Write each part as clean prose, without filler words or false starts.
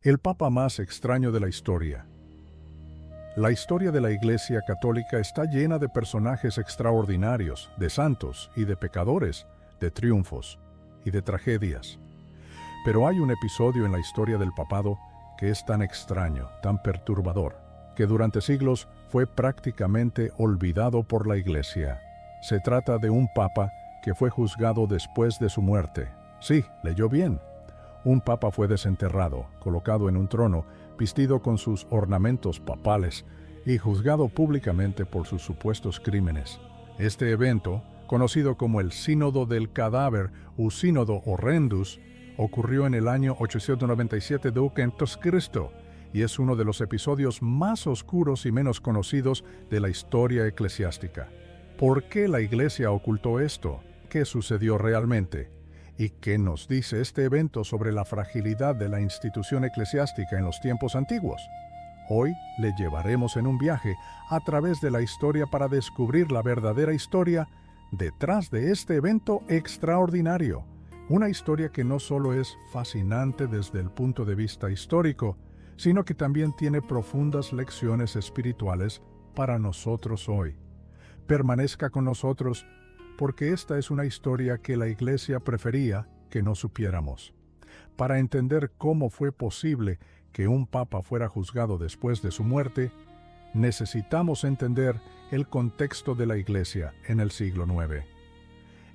El papa más extraño de la historia. La historia de la Iglesia Católica está llena de personajes extraordinarios, de santos y de pecadores, de triunfos y de tragedias. Pero hay un episodio en la historia del papado que es tan extraño, tan perturbador, que durante siglos fue prácticamente olvidado por la Iglesia. Se trata de un papa que fue juzgado después de su muerte. Sí, leyó bien. Un papa fue desenterrado, colocado en un trono, vestido con sus ornamentos papales y juzgado públicamente por sus supuestos crímenes. Este evento, conocido como el Sínodo del Cadáver o Sínodo Horrendus, ocurrió en el año 897 d.C. y es uno de los episodios más oscuros y menos conocidos de la historia eclesiástica. ¿Por qué la Iglesia ocultó esto? ¿Qué sucedió realmente? ¿Y qué nos dice este evento sobre la fragilidad de la institución eclesiástica en los tiempos antiguos? Hoy le llevaremos en un viaje a través de la historia para descubrir la verdadera historia detrás de este evento extraordinario. Una historia que no solo es fascinante desde el punto de vista histórico, sino que también tiene profundas lecciones espirituales para nosotros hoy. Permanezca con nosotros, porque esta es una historia que la Iglesia prefería que no supiéramos. Para entender cómo fue posible que un papa fuera juzgado después de su muerte, necesitamos entender el contexto de la Iglesia en el siglo IX.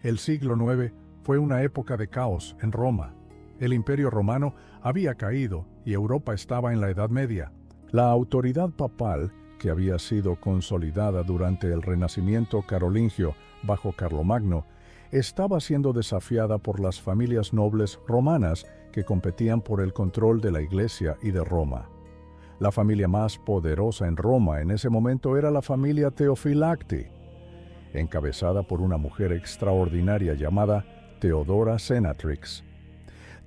El siglo IX fue una época de caos en Roma. El Imperio Romano había caído y Europa estaba en la Edad Media. La autoridad papal, que había sido consolidada durante el Renacimiento carolingio bajo Carlomagno, estaba siendo desafiada por las familias nobles romanas que competían por el control de la Iglesia y de Roma. La familia más poderosa en Roma en ese momento era la familia Theophylacti, encabezada por una mujer extraordinaria llamada Theodora Senatrix.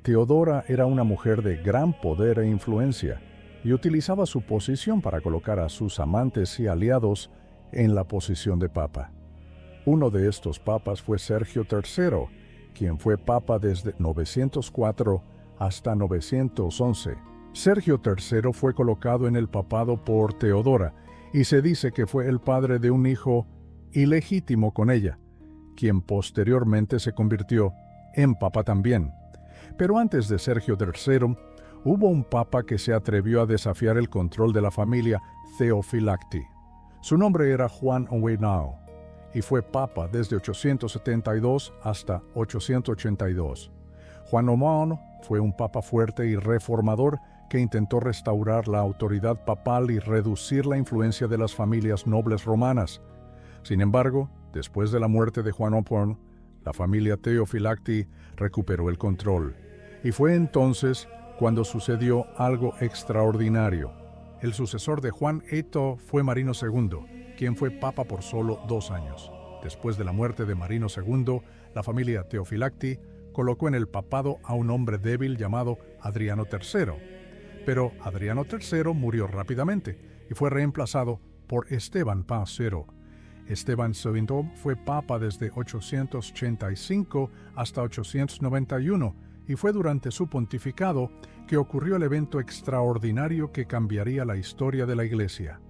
Theodora era una mujer de gran poder e influencia, y utilizaba su posición para colocar a sus amantes y aliados en la posición de papa. Uno de estos papas fue Sergio III, quien fue papa desde 904 hasta 911. Sergio III fue colocado en el papado por Teodora, y se dice que fue el padre de un hijo ilegítimo con ella, quien posteriormente se convirtió en papa también. Pero antes de Sergio III, hubo un papa que se atrevió a desafiar el control de la familia Theophylacti. Su nombre era Juan Ouenao, y fue papa desde 872 hasta 882. Juan Ouenao fue un papa fuerte y reformador que intentó restaurar la autoridad papal y reducir la influencia de las familias nobles romanas. Sin embargo, después de la muerte de Juan Ouenao, la familia Theophylacti recuperó el control. Y fue entonces cuando sucedió algo extraordinario. El sucesor de Juan Eto fue Marino II, quien fue papa por solo 2 años. Después de la muerte de Marino II, la familia Theophylacti colocó en el papado a un hombre débil llamado Adriano III. Pero Adriano III murió rápidamente y fue reemplazado por Esteban III. Esteban II fue papa desde 885 hasta 891, y fue durante su pontificado que ocurrió el evento extraordinario que cambiaría la historia de la Iglesia.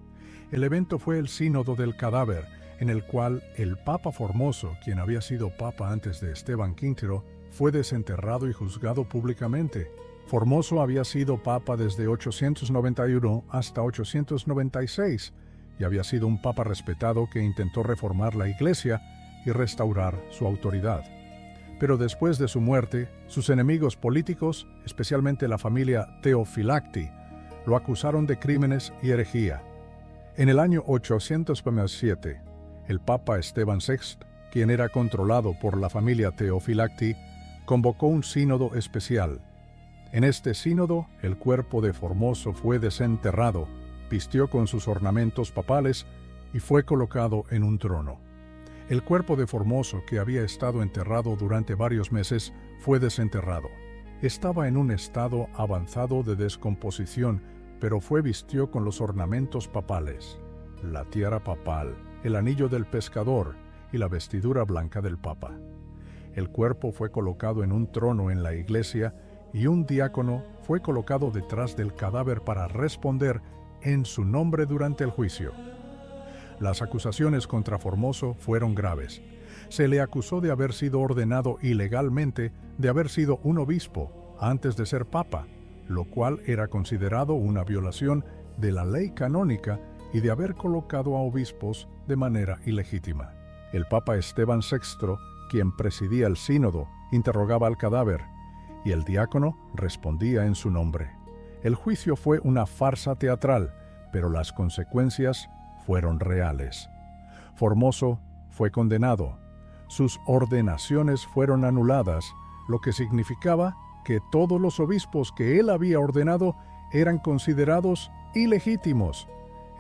El evento fue el Sínodo del Cadáver, en el cual el Papa Formoso, quien había sido papa antes de Esteban V, fue desenterrado y juzgado públicamente. Formoso había sido papa desde 891 hasta 896, y había sido un papa respetado que intentó reformar la Iglesia y restaurar su autoridad. Pero después de su muerte, sus enemigos políticos, especialmente la familia Theophylacti, lo acusaron de crímenes y herejía. En el año 807, el Papa Esteban VI, quien era controlado por la familia Theophylacti, convocó un sínodo especial. En este sínodo, el cuerpo de Formoso fue desenterrado, vistió con sus ornamentos papales y fue colocado en un trono. El cuerpo de Formoso, que había estado enterrado durante varios meses, fue desenterrado. Estaba en un estado avanzado de descomposición, pero fue vistió con los ornamentos papales, la tiara papal, el anillo del pescador y la vestidura blanca del papa. El cuerpo fue colocado en un trono en la iglesia y un diácono fue colocado detrás del cadáver para responder en su nombre durante el juicio. Las acusaciones contra Formoso fueron graves. Se le acusó de haber sido ordenado ilegalmente de haber sido un obispo antes de ser papa, lo cual era considerado una violación de la ley canónica y de haber colocado a obispos de manera ilegítima. El Papa Esteban VI, quien presidía el sínodo, interrogaba al cadáver, y el diácono respondía en su nombre. El juicio fue una farsa teatral, pero las consecuencias fueron reales. Formoso fue condenado. Sus ordenaciones fueron anuladas, lo que significaba que todos los obispos que él había ordenado eran considerados ilegítimos.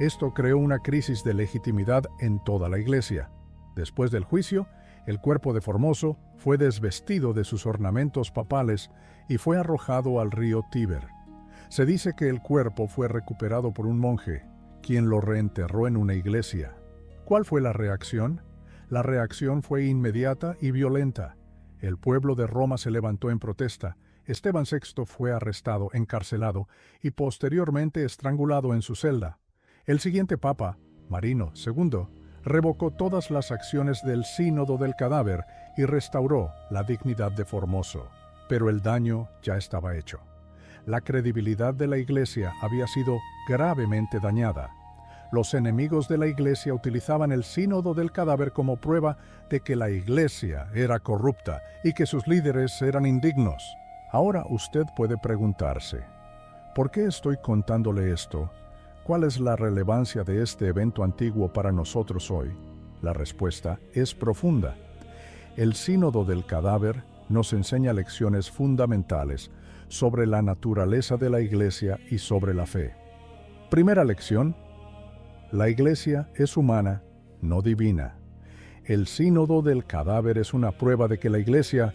Esto creó una crisis de legitimidad en toda la Iglesia. Después del juicio, el cuerpo de Formoso fue desvestido de sus ornamentos papales y fue arrojado al río Tíber. Se dice que el cuerpo fue recuperado por un monje, quien lo reenterró en una iglesia. ¿Cuál fue la reacción? La reacción fue inmediata y violenta. El pueblo de Roma se levantó en protesta. Esteban VI fue arrestado, encarcelado y posteriormente estrangulado en su celda. El siguiente papa, Marino II, revocó todas las acciones del sínodo del cadáver y restauró la dignidad de Formoso. Pero el daño ya estaba hecho. La credibilidad de la Iglesia había sido gravemente dañada. Los enemigos de la Iglesia utilizaban el sínodo del cadáver como prueba de que la Iglesia era corrupta y que sus líderes eran indignos. Ahora usted puede preguntarse, ¿por qué estoy contándole esto? ¿Cuál es la relevancia de este evento antiguo para nosotros hoy? La respuesta es profunda. El sínodo del cadáver nos enseña lecciones fundamentales sobre la naturaleza de la Iglesia y sobre la fe. Primera lección: la Iglesia es humana, no divina. El sínodo del cadáver es una prueba de que la Iglesia,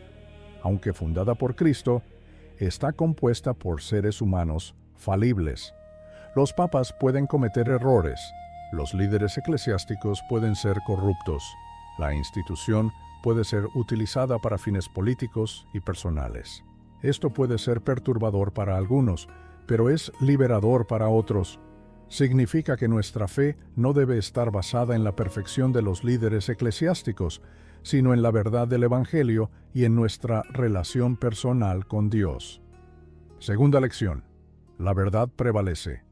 aunque fundada por Cristo, está compuesta por seres humanos falibles. Los papas pueden cometer errores, los líderes eclesiásticos pueden ser corruptos, la institución puede ser utilizada para fines políticos y personales. Esto puede ser perturbador para algunos, pero es liberador para otros. Significa que nuestra fe no debe estar basada en la perfección de los líderes eclesiásticos, sino en la verdad del Evangelio y en nuestra relación personal con Dios. Segunda lección: la verdad prevalece.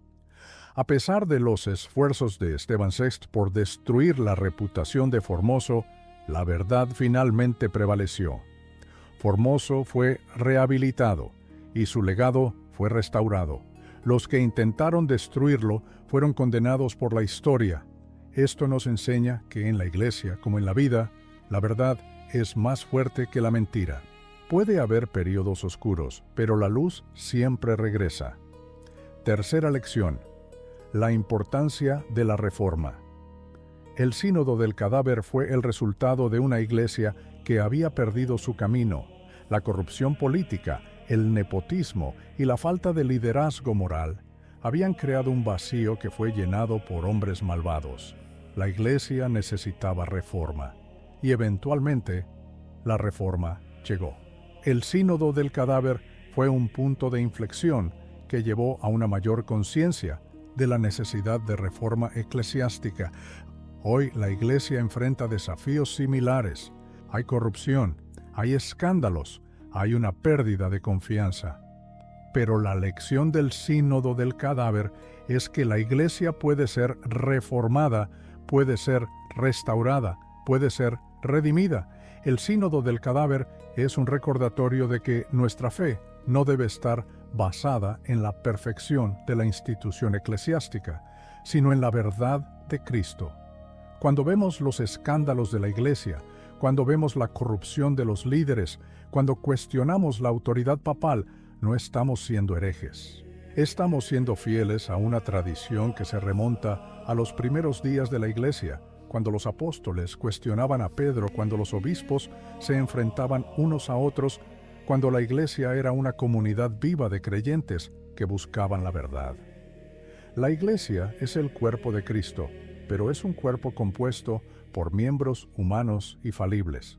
A pesar de los esfuerzos de Esteban VI por destruir la reputación de Formoso, la verdad finalmente prevaleció. Formoso fue rehabilitado y su legado fue restaurado. Los que intentaron destruirlo fueron condenados por la historia. Esto nos enseña que en la Iglesia, como en la vida, la verdad es más fuerte que la mentira. Puede haber periodos oscuros, pero la luz siempre regresa. Tercera lección: la importancia de la reforma. El sínodo del cadáver fue el resultado de una iglesia que había perdido su camino. La corrupción política, el nepotismo y la falta de liderazgo moral habían creado un vacío que fue llenado por hombres malvados. La iglesia necesitaba reforma, y eventualmente la reforma llegó. El sínodo del cadáver fue un punto de inflexión que llevó a una mayor conciencia de la necesidad de reforma eclesiástica. Hoy la Iglesia enfrenta desafíos similares. Hay corrupción, hay escándalos, hay una pérdida de confianza. Pero la lección del sínodo del cadáver es que la Iglesia puede ser reformada, puede ser restaurada, puede ser redimida. El sínodo del cadáver es un recordatorio de que nuestra fe no debe estar basada en la perfección de la institución eclesiástica, sino en la verdad de Cristo. Cuando vemos los escándalos de la Iglesia, cuando vemos la corrupción de los líderes, cuando cuestionamos la autoridad papal, no estamos siendo herejes. Estamos siendo fieles a una tradición que se remonta a los primeros días de la Iglesia, cuando los apóstoles cuestionaban a Pedro, cuando los obispos se enfrentaban unos a otros, cuando la Iglesia era una comunidad viva de creyentes que buscaban la verdad. La Iglesia es el cuerpo de Cristo, pero es un cuerpo compuesto por miembros humanos y falibles.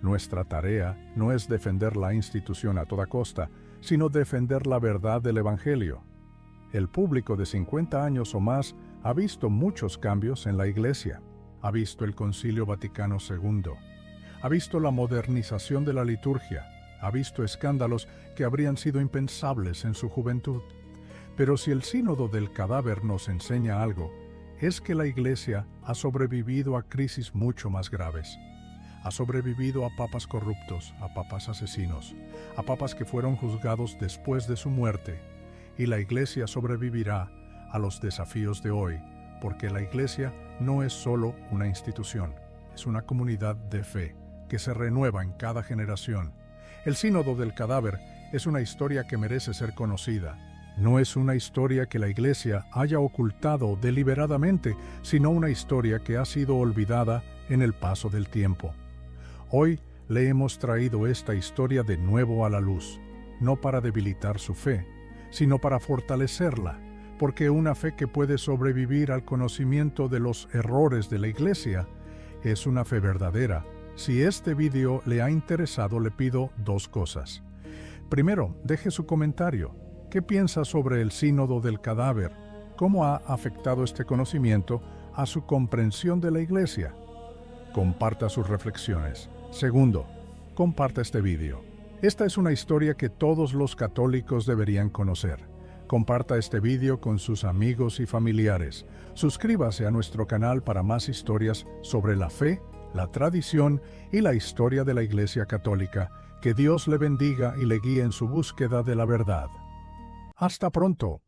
Nuestra tarea no es defender la institución a toda costa, sino defender la verdad del Evangelio. El público de 50 años o más ha visto muchos cambios en la Iglesia. Ha visto el Concilio Vaticano II. Ha visto la modernización de la liturgia. Ha visto escándalos que habrían sido impensables en su juventud. Pero si el sínodo del cadáver nos enseña algo, es que la Iglesia ha sobrevivido a crisis mucho más graves. Ha sobrevivido a papas corruptos, a papas asesinos, a papas que fueron juzgados después de su muerte. Y la Iglesia sobrevivirá a los desafíos de hoy, porque la Iglesia no es solo una institución, es una comunidad de fe que se renueva en cada generación. El sínodo del cadáver es una historia que merece ser conocida. No es una historia que la Iglesia haya ocultado deliberadamente, sino una historia que ha sido olvidada en el paso del tiempo. Hoy le hemos traído esta historia de nuevo a la luz, no para debilitar su fe, sino para fortalecerla, porque una fe que puede sobrevivir al conocimiento de los errores de la Iglesia es una fe verdadera. Si este vídeo le ha interesado, le pido dos cosas. Primero, deje su comentario. ¿Qué piensa sobre el sínodo del cadáver? ¿Cómo ha afectado este conocimiento a su comprensión de la Iglesia? Comparta sus reflexiones. Segundo, comparta este vídeo. Esta es una historia que todos los católicos deberían conocer. Comparta este vídeo con sus amigos y familiares. Suscríbase a nuestro canal para más historias sobre la fe, la tradición y la historia de la Iglesia Católica. Que Dios le bendiga y le guíe en su búsqueda de la verdad. Hasta pronto.